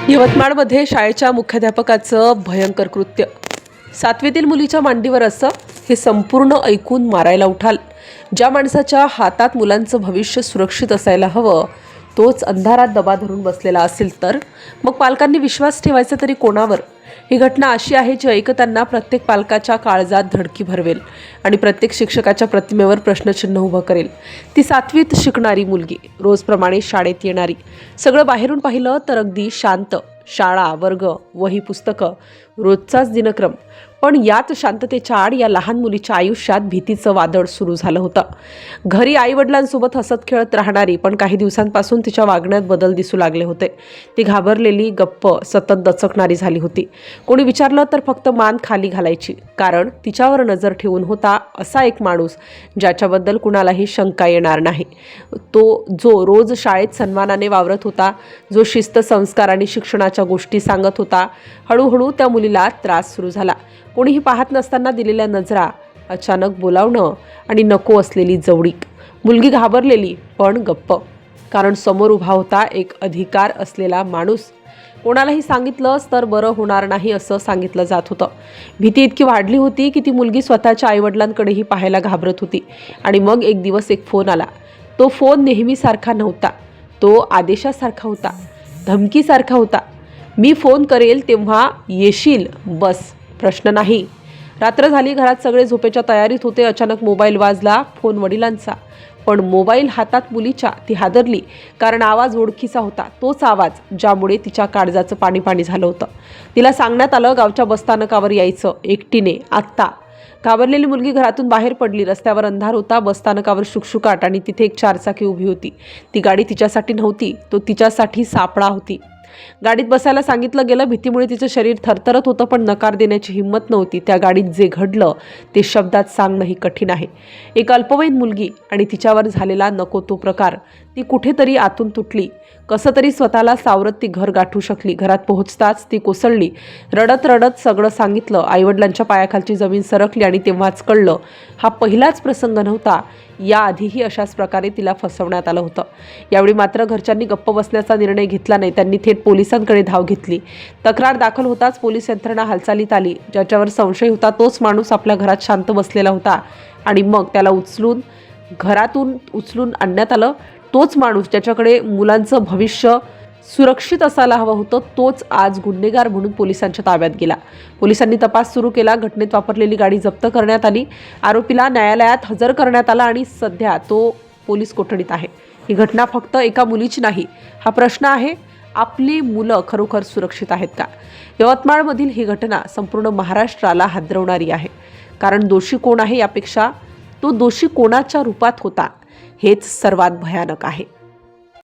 यवतमाळमध्ये शाळेच्या मुख्याध्यापकाचं भयंकर कृत्य. 7वीतील मुलीच्या मांडीवर असं, हे संपूर्ण ऐकून मारायला उठाल. ज्या माणसाच्या हातात मुलांचं भविष्य सुरक्षित असायला हवं, तोच अंधारात दबा धरून बसलेला असेल तर मग पालकांनी विश्वास ठेवायचा तरी कोणावर? ही घटना अशी आहे जी ऐकताना प्रत्येक पालकाच्या काळजात धडकी भरवेल आणि प्रत्येक शिक्षकाच्या प्रतिमेवर प्रश्नचिन्ह उभं करेल. ती 7वीत शिकणारी मुलगी, रोजप्रमाणे शाळेत येणारी. सगळं बाहेरून पाहिलं तर अगदी शांत. शाळा, वर्ग, वही, पुस्तकं, रोजचाच दिनक्रम. पण याच शांततेच्या आड या लहान मुलीच्या आयुष्यात भीतीचं वादळ सुरू झालं होतं. घरी आईवडिलांसोबत हसत खेळत राहणारी, पण काही दिवसांपासून तिच्या वागण्यात बदल दिसू लागले होते. ती घाबरलेली, गप्प, सतत दचकणारी झाली होती. कोणी विचारलं तर फक्त मान खाली घालायची, कारण तिच्यावर नजर ठेवून होता असा एक माणूस ज्याच्याबद्दल कुणालाही शंका येणार नाही. जो रोज शाळेत सन्मानाने वावरत होता, जो शिस्त, संस्कार आणि शिक्षणाच्या गोष्टी सांगत होता. हळूहळू त्या मुलीला त्रास सुरू झाला. कोणीही पाहत नसताना दिलेल्या नजरा, अचानक बोलावणं आणि नको असलेली जवळीक. मुलगी घाबरलेली पण गप्प, कारण समोर उभा होता एक अधिकार असलेला माणूस. कोणालाही सांगितलंच तर बरं होणार नाही असं सांगितलं जात होतं. भीती इतकी वाढली होती की ती मुलगी स्वतःच्या आईवडिलांकडेही पाहायला घाबरत होती. आणि मग एक दिवस एक फोन आला. तो फोन नेहमीसारखा नव्हता. तो आदेशासारखा होता, धमकीसारखा होता. मी फोन करेल तेव्हा येशील, बस, प्रश्न नाही. रात्र झाली, घरात सगळे झोपेच्या तयारीत होते. अचानक मोबाईल वाजला. फोन वडिलांचा, पण मोबाईल हातात मुलीच्या. ती हादरली, कारण आवाज ओळखीचा होता. तोच आवाज ज्यामुळे तिच्या काळजाचं पाणी पाणी झालं होतं. तिला सांगण्यात आलं गावच्या बसस्थानकावर यायचं, एकटीने, आत्ता. घाबरलेली मुलगी घरातून बाहेर पडली. रस्त्यावर अंधार होता, बसस्थानकावर शुकशुकाट, आणि तिथे एक 4चाकी उभी होती. ती गाडी तिच्यासाठी नव्हती, तो तिच्यासाठी सापळा होती. गाडीत बसायला सांगितलं गेलं. भीतीमुळे तिचं शरीर थरथरत होतं, पण नकार देण्याची हिंमत नव्हती. त्या गाडीत जे घडलं ते शब्दात सांगणंही कठीण आहे. एक अल्पवयीन मुलगी आणि तिच्यावर झालेला नको तो प्रकार. ती कुठेतरी आतून तुटली. कसं तरी स्वतःला सावरत ती घर गाठू शकली. घरात पोहोचताच ती कोसळली. रडत रडत सगळं सांगितलं. आईवडिलांच्या पायाखालची जमीन सरकली आणि तेव्हाच कळलं, हा पहिलाच प्रसंग नव्हता. याआधीही अशाच प्रकारे तिला फसवण्यात आलं होतं. यावेळी मात्र घरच्यांनी गप्प बसण्याचा निर्णय घेतला नाही. त्यांनी थेट पोलिसांकडे धाव घेतली. तक्रार दाखल होताच पोलीस यंत्रणा हालचालीत आली. ज्याच्यावर संशय होता तोच माणूस आपल्या घरात शांत बसलेला होता. आणि मग त्याला घरातून उचलून आणण्यात आलं. तोच माणूस ज्याच्याकडे मुलांचं भविष्य सुरक्षित असायला हवं होतं, तोच आज गुन्हेगार म्हणून पोलिसांच्या ताब्यात गेला. पोलिसांनी तपास सुरू केला. घटनेत वापरलेली गाडी जप्त करण्यात आली. आरोपीला न्यायालयात हजर करण्यात आला आणि सध्या तो पोलीस कोठडीत आहे. ही घटना फक्त एका मुलीची नाही. हा प्रश्न आहे, आपली मुलं खरोखर सुरक्षित आहेत का? यवतमाळमधील ही घटना संपूर्ण महाराष्ट्राला हादरवणारी आहे. कारण दोषी कोण आहे यापेक्षा तो दोषी कोणाच्या रूपात होता हेच सर्वात भयानक आहे.